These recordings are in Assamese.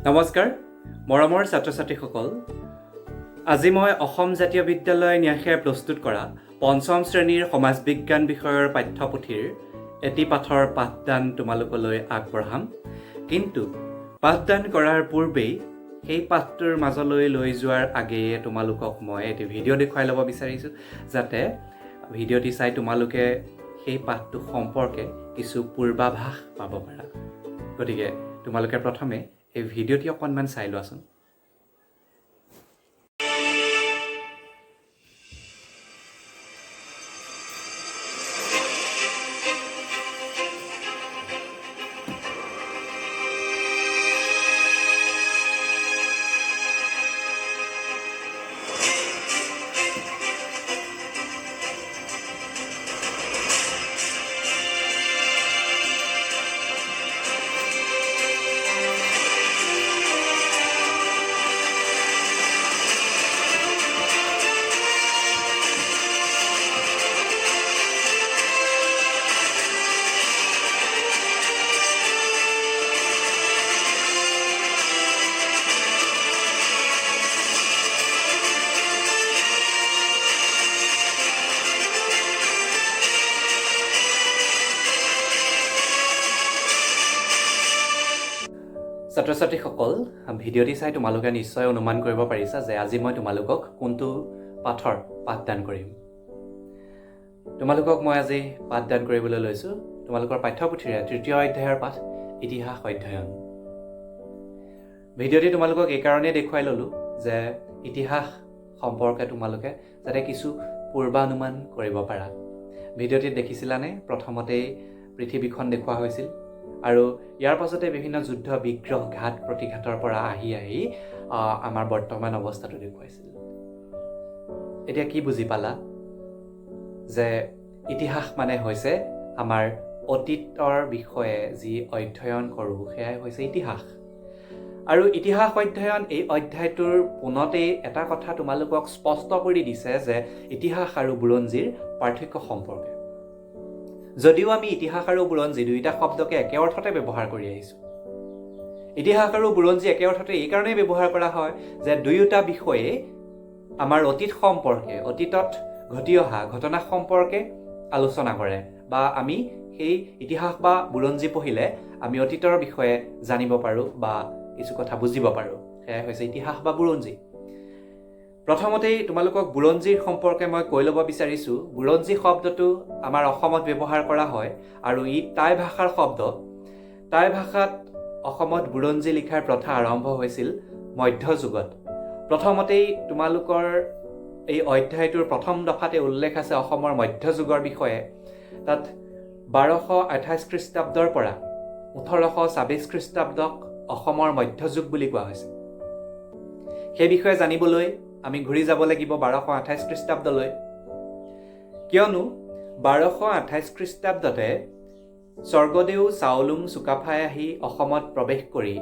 নমস্কাৰ মৰমৰ ছাত্ৰ-ছাত্ৰীসকল আজি মই অসম জাতীয় বিদ্যালয় ন্যাসে প্ৰস্তুত কৰা পঞ্চম শ্ৰেণীৰ সমাজ বিজ্ঞান বিষয়ৰ পাঠ্যপুথিৰ এটি পাঠৰ পাঠদান তোমালোকলৈ আগবঢ়াম কিন্তু পাঠদান কৰাৰ পূৰ্বেই সেই পাঠটোৰ মাজলৈ লৈ যোৱাৰ আগেয়ে তোমালোকক মই এটি ভিডিঅ' দেখুৱাই ল'ব বিচাৰিছোঁ যাতে ভিডিঅ'টি চাই তোমালোকে সেই পাঠটো সম্পৰ্কে কিছু পূৰ্বাভাস পাব পাৰা গতিকে তোমালোকে প্ৰথমে এই ভিডিঅ'টি অকণমান চাই লোৱাচোন ছাত্ৰ-ছাত্ৰীসকল ভিডিঅ'টি চাই তোমালোকে নিশ্চয় অনুমান কৰিব পাৰিছা যে আজি মই তোমালোকক কোনটো পাঠৰ পাঠদান কৰিম তোমালোকক মই আজি পাঠদান কৰিবলৈ লৈছোঁ তোমালোকৰ পাঠ্যপুথিৰে তৃতীয় অধ্যায়ৰ পাঠ ইতিহাস অধ্যয়ন ভিডিঅ'টি তোমালোকক এই কাৰণেই দেখুৱাই ল'লোঁ যে ইতিহাস সম্পৰ্কে তোমালোকে যাতে কিছু পূৰ্বানুমান কৰিব পাৰা ভিডিঅ'টিত দেখিছিলানে প্ৰথমতেই পৃথিৱীখন দেখুওৱা হৈছিল আৰু ইয়াৰ পাছতে বিভিন্ন যুদ্ধ বিগ্ৰহ ঘাত প্ৰতিঘাতৰ পৰা আহি আমাৰ বৰ্তমান অৱস্থাটো দেখুৱাইছিল এতিয়া কি বুজি পালা যে ইতিহাস মানে হৈছে আমাৰ অতীতৰ বিষয়ে যি অধ্যয়ন কৰোঁ সেয়াই হৈছে ইতিহাস আৰু ইতিহাস অধ্যয়ন এই অধ্যায়টোৰ পোনতেই এটা কথা তোমালোকক স্পষ্ট কৰি দিছে যে ইতিহাস আৰু বুৰঞ্জীৰ পাৰ্থক্য সম্পৰ্কে যদিও আমি ইতিহাস আৰু বুৰঞ্জী দুইটা শব্দকে একে অৰ্থতে ব্যৱহাৰ কৰি আহিছোঁ ইতিহাস আৰু বুৰঞ্জী একে অৰ্থতে এই কাৰণেই ব্যৱহাৰ কৰা হয় যে দুয়োটা বিষয়ে আমাৰ অতীত সম্পৰ্কে অতীতত ঘটি অহা ঘটনা সম্পৰ্কে আলোচনা কৰে বা আমি সেই ইতিহাস বা বুৰঞ্জী পঢ়িলে আমি অতীতৰ বিষয়ে জানিব পাৰোঁ বা কিছু কথা বুজিব পাৰোঁ সেয়াই হৈছে ইতিহাস বা বুৰঞ্জী প্ৰথমতেই তোমালোকক বুৰঞ্জীৰ সম্পৰ্কে মই কৈ ল'ব বিচাৰিছোঁ বুৰঞ্জী শব্দটো আমাৰ অসমত ব্যৱহাৰ কৰা হয় আৰু ই টাই ভাষাৰ শব্দ টাই ভাষাত অসমত বুৰঞ্জী লিখাৰ প্ৰথা আৰম্ভ হৈছিল মধ্যযুগত প্ৰথমতেই তোমালোকৰ এই অধ্যায়টোৰ প্ৰথম দফাতে উল্লেখ আছে অসমৰ মধ্যযুগৰ বিষয়ে তাত 1228 খ্ৰীষ্টাব্দৰ পৰা 1826 খ্ৰীষ্টাব্দক অসমৰ মধ্যযুগ বুলি কোৱা হৈছে সেই বিষয়ে জানিবলৈ আমি ঘূৰি যাব লাগিব 1228 খ্ৰীষ্টাব্দলৈ কিয়নো 1228 খ্ৰীষ্টাব্দতে স্বৰ্গদেউ চাওলুং চুকাফাই আহি অসমত প্ৰৱেশ কৰি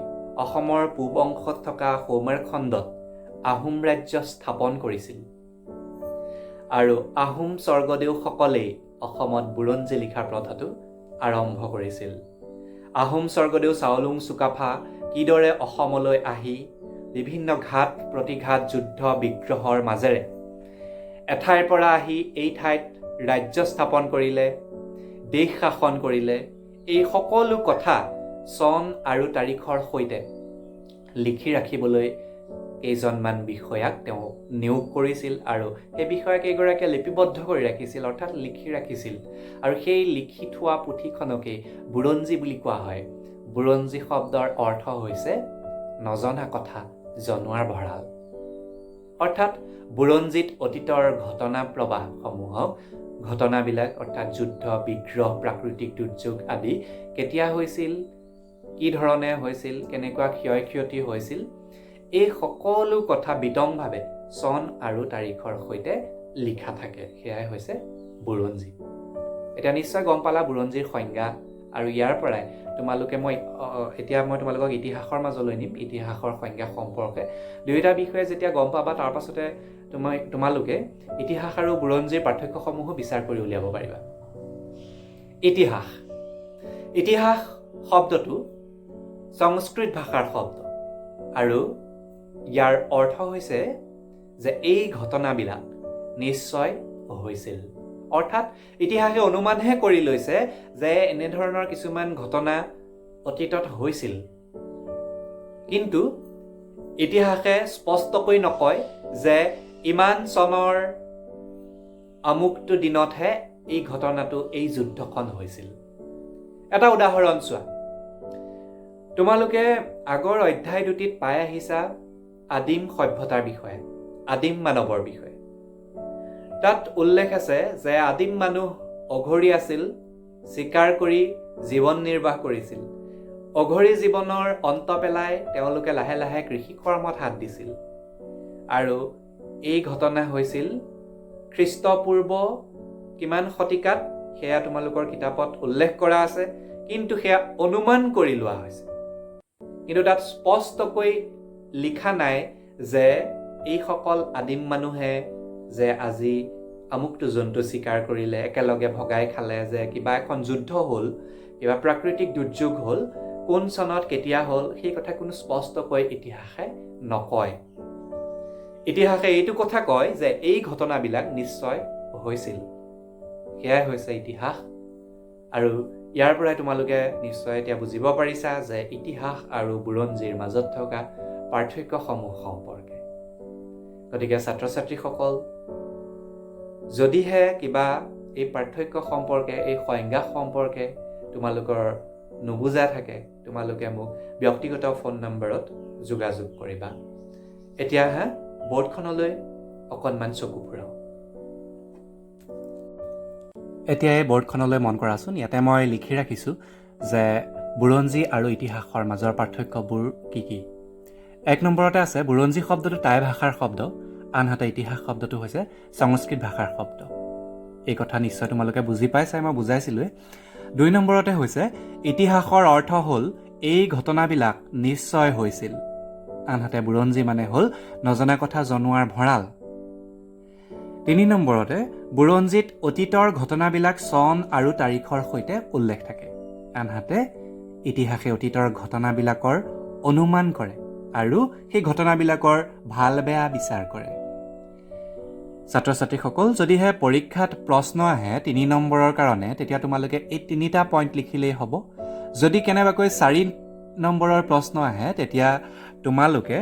অসমৰ পূব অংশত থকা সৌমাৰ খণ্ডত আহোম ৰাজ্য স্থাপন কৰিছিল আৰু আহোম স্বৰ্গদেউসকলেই অসমত বুৰঞ্জী লিখাৰ প্ৰথাটো আৰম্ভ কৰিছিল আহোম স্বৰ্গদেউ চাওলুং চুকাফা কিদৰে অসমলৈ আহি বিভিন্ন ঘাত প্ৰতিঘাত যুদ্ধ বিগ্ৰহৰ মাজেৰে এঠাইৰ পৰা আহি এই ঠাইত ৰাজ্য স্থাপন কৰিলে দেশ শাসন কৰিলে এই সকলো কথা চন আৰু তাৰিখৰ সৈতে লিখি ৰাখিবলৈ কেইজনমান বিষয়াক তেওঁ নিয়োগ কৰিছিল আৰু সেই বিষয়াকেইগৰাকীয়ে লিপিবদ্ধ কৰি ৰাখিছিল অৰ্থাৎ লিখি ৰাখিছিল আৰু সেই লিখি থোৱা পুথিখনকেই বুৰঞ্জী বুলি কোৱা হয় বুৰঞ্জী শব্দৰ অৰ্থ হৈছে নজনা কথা জনোৱাৰ ভঁৰাল অৰ্থাৎ বুৰঞ্জীত অতীতৰ ঘটনা প্ৰবাহসমূহক ঘটনাবিলাক অৰ্থাৎ যুদ্ধ বিগ্ৰহ প্ৰাকৃতিক দুৰ্যোগ আদি কেতিয়া হৈছিল কি ধৰণে হৈছিল কেনেকুৱা ক্ষয় ক্ষতি হৈছিল এই সকলো কথা বিতংভাৱে চন আৰু তাৰিখৰ সৈতে লিখা থাকে সেয়াই হৈছে বুৰঞ্জী এতিয়া নিশ্চয় গম পালা বুৰঞ্জীৰ সংজ্ঞা আৰু ইয়াৰ পৰাই তোমালোকে মই তোমালোকক ইতিহাসৰ মাজলৈ নিম ইতিহাসৰ সংজ্ঞা সম্পৰ্কে দুয়োটা বিষয়ে যেতিয়া গম পাবা তাৰ পাছতে তোমালোকে ইতিহাস আৰু বুৰঞ্জীৰ পাৰ্থক্যসমূহ বিচাৰ কৰি উলিয়াব পাৰিবা ইতিহাস শব্দটো সংস্কৃত ভাষাৰ শব্দ আৰু ইয়াৰ অৰ্থ হৈছে যে এই ঘটনাবিলাক নিশ্চয় হৈছিল। অৰ্থাৎ ইতিহাসে অনুমানহে কৰি লৈছে যে এনেধৰণৰ কিছুমান ঘটনা অতীতত হৈছিল, কিন্তু ইতিহাসে স্পষ্টকৈ নকয় যে ইমান চনৰ আমুকটো দিনতহে এই ঘটনাটো, এই যুদ্ধখন হৈছিল। এটা উদাহৰণ চোৱা, তোমালোকে আগৰ অধ্যায় দুটিত পাই আহিছা আদিম সভ্যতাৰ বিষয়ে, আদিম মানৱৰ বিষয়ে। তাত উল্লেখ আছে যে আদিম মানুহ অঘৰী আছিল, চিকাৰ কৰি জীৱন নিৰ্বাহ কৰিছিল। অঘৰী জীৱনৰ অন্ত পেলাই তেওঁলোকে লাহে লাহে কৃষি কৰ্মত হাত দিছিল। আৰু এই ঘটনা হৈছিল খ্ৰীষ্টপূৰ্ব কিমান শতিকাত সেয়া তোমালোকৰ কিতাপত উল্লেখ কৰা আছে, কিন্তু সেয়া অনুমান কৰি লোৱা হৈছে। কিন্তু তাত স্পষ্টকৈ লিখা নাই যে এইসকল আদিম মানুহে যে আজি আমুকটো জন্তু চিকাৰ কৰিলে, একেলগে ভগাই খালে, যে কিবা এখন যুদ্ধ হ'ল, কিবা প্ৰাকৃতিক দুৰ্যোগ হ'ল, কোন চনত কেতিয়া হ'ল, সেই কথা কোনো স্পষ্টকৈ ইতিহাসে নকয়। ইতিহাসে এইটো কথা কয় যে এই ঘটনাবিলাক নিশ্চয় হৈছিল। সেয়াই হৈছে ইতিহাস। আৰু ইয়াৰ পৰাই তোমালোকে নিশ্চয় এতিয়া বুজিব পাৰিছা যে ইতিহাস আৰু বুৰঞ্জীৰ মাজত থকা পাৰ্থক্যসমূহ সম্পৰ্কে। গতিকে ছাত্ৰ ছাত্ৰীসকল, যদিহে কিবা এই পাৰ্থক্য সম্পৰ্কে, এই সংজ্ঞা সম্পৰ্কে তোমালোকৰ নুবুজা থাকে, তোমালোকে মোক ব্যক্তিগত ফোন নম্বৰত যোগাযোগ কৰিবা। এতিয়া বৰ্ডখনলৈ অকণমান চকু ফুৰাওঁ। এতিয়া এই বৰ্ডখনলৈ মন কৰাচোন। ইয়াতে মই লিখি ৰাখিছোঁ যে বুৰঞ্জী আৰু ইতিহাসৰ মাজৰ পাৰ্থক্যবোৰ কি কি। 1 নম্বৰতে আছে বুৰঞ্জী শব্দটো টাই ভাষাৰ শব্দ, আনহাতে ইতিহাস শব্দটো হৈছে সংস্কৃত ভাষাৰ শব্দ। এই কথা নিশ্চয় তোমালোকে বুজি পাইছাই, মই বুজাইছিলোঁৱে। 2 নম্বৰতে হৈছে ইতিহাসৰ অৰ্থ হ'ল এই ঘটনাবিলাক নিশ্চয় হৈছিল, আনহাতে বুৰঞ্জী মানে হ'ল নজনা কথা জনোৱাৰ ভঁৰাল। 3 নম্বৰতে বুৰঞ্জীত অতীতৰ ঘটনাবিলাক চন আৰু তাৰিখৰ সৈতে উল্লেখ থাকে, আনহাতে ইতিহাসে অতীতৰ ঘটনাবিলাকৰ অনুমান কৰে আৰু সেই ঘটনাবিলাকৰ ভাল বেয়া বিচাৰ কৰে। ছাত্ৰ ছাত্ৰীসকল, যদিহে পৰীক্ষাত প্ৰশ্ন আহে 3 নম্বৰৰ কাৰণে, তেতিয়া তোমালোকে এই 3টা পইণ্ট লিখিলেই হ'ব। যদি কেনেবাকৈ 4 নম্বৰৰ প্ৰশ্ন আহে, তেতিয়া তোমালোকে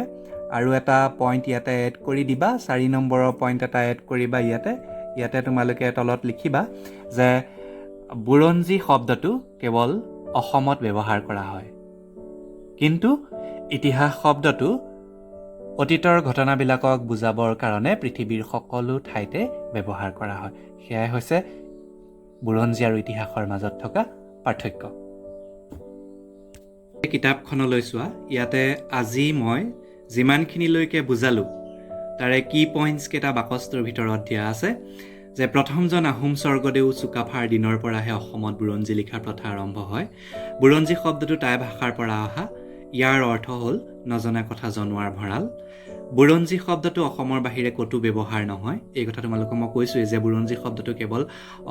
আৰু এটা পইণ্ট ইয়াতে এড কৰি দিবা, 4 নম্বৰৰ পইণ্ট এটা এড কৰিবা ইয়াতে তোমালোকে তলত লিখিবা যে বুৰঞ্জী শব্দটো কেৱল অসমত ব্যৱহাৰ কৰা হয়, কিন্তু ইতিহাস শব্দটো অতীতৰ ঘটনাবিলাকক বুজাবৰ কাৰণে পৃথিৱীৰ সকলো ঠাইতে ব্যৱহাৰ কৰা হয়। সেয়াই হৈছে বুৰঞ্জী আৰু ইতিহাসৰ মাজত থকা পাৰ্থক্য। কিতাপখনলৈ চোৱা, ইয়াতে আজি মই যিমানখিনিলৈকে বুজালোঁ তাৰে কি পইণ্টছ কেইটা বাকচটোৰ ভিতৰত দিয়া আছে যে প্ৰথমজন আহোম স্বৰ্গদেউ চুকাফাৰ দিনৰ পৰাহে অসমত বুৰঞ্জী লিখাৰ প্ৰথা আৰম্ভ হয়। বুৰঞ্জী শব্দটো টাই ভাষাৰ পৰা অহা, ইয়াৰ অৰ্থ হ'ল নজনা কথা জনোৱাৰ ভঁৰাল। বুৰঞ্জী শব্দটো অসমৰ বাহিৰে ক'তো ব্যৱহাৰ নহয়। এই কথা তোমালোকক মই কৈছোঁৱেই যে বুৰঞ্জী শব্দটো কেৱল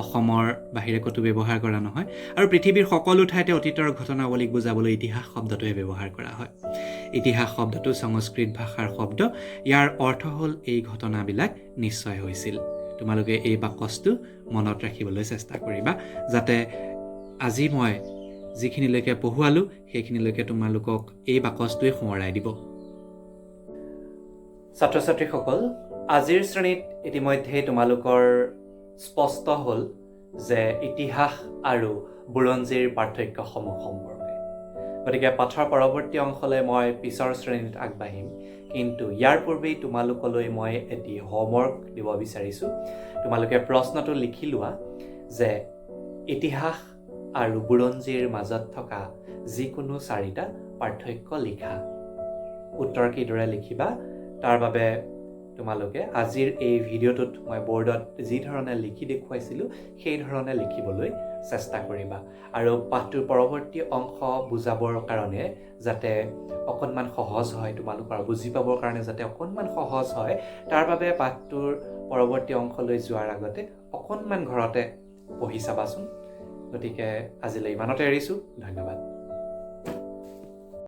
অসমৰ বাহিৰে ক'তো ব্যৱহাৰ কৰা নহয়, আৰু পৃথিৱীৰ সকলো ঠাইতে অতীতৰ ঘটনাৱলীক বুজাবলৈ ইতিহাস শব্দটোহে ব্যৱহাৰ কৰা হয়। ইতিহাস শব্দটো সংস্কৃত ভাষাৰ শব্দ, ইয়াৰ অৰ্থ হ'ল এই ঘটনাবিলাক নিশ্চয় হৈছিল। তোমালোকে এই বাকচটো মনত ৰাখিবলৈ চেষ্টা কৰিবা, যাতে আজি মই যিখিনিলৈকে পঢ়ুৱালোঁ সেইখিনিলৈকে তোমালোকক এই বাকচটোৱে সোঁৱৰাই দিব। ছাত্ৰ ছাত্ৰীসকল, আজিৰ শ্ৰেণীত ইতিমধ্যে তোমালোকৰ স্পষ্ট হ'ল যে ইতিহাস আৰু বুৰঞ্জীৰ পাৰ্থক্যসমূহ সম্পৰ্কে। গতিকে পাঠৰ পৰৱৰ্তী অংশলৈ মই পিছৰ শ্ৰেণীত আগবাঢ়িম, কিন্তু ইয়াৰ পূৰ্বেই তোমালোকলৈ মই এটি হোমৱৰ্ক দিব বিচাৰিছোঁ। তোমালোকে প্ৰশ্নটো লিখি লোৱা যে ইতিহাস আৰু বুৰঞ্জীৰ মাজত থকা যিকোনো 4টা পাৰ্থক্য লিখা। উত্তৰ কিদৰে লিখিবা তাৰ বাবে তোমালোকে আজিৰ এই ভিডিঅ'টোত মই বৰ্ডত যি ধৰণে লিখি দেখুৱাইছিলোঁ সেই ধৰণে লিখিবলৈ চেষ্টা কৰিবা। আৰু পাঠটোৰ পৰৱৰ্তী অংশ বুজাবৰ কাৰণে যাতে অকণমান সহজ হয়, তোমালোকৰ বুজি পাবৰ কাৰণে যাতে অকণমান সহজ হয়, তাৰ বাবে পাঠটোৰ পৰৱৰ্তী অংশলৈ যোৱাৰ আগতে অকণমান ঘৰতে পঢ়ি চাবাচোন। গতিকে আজিলৈ ইমানতে এৰিছোঁ। ধন্যবাদ।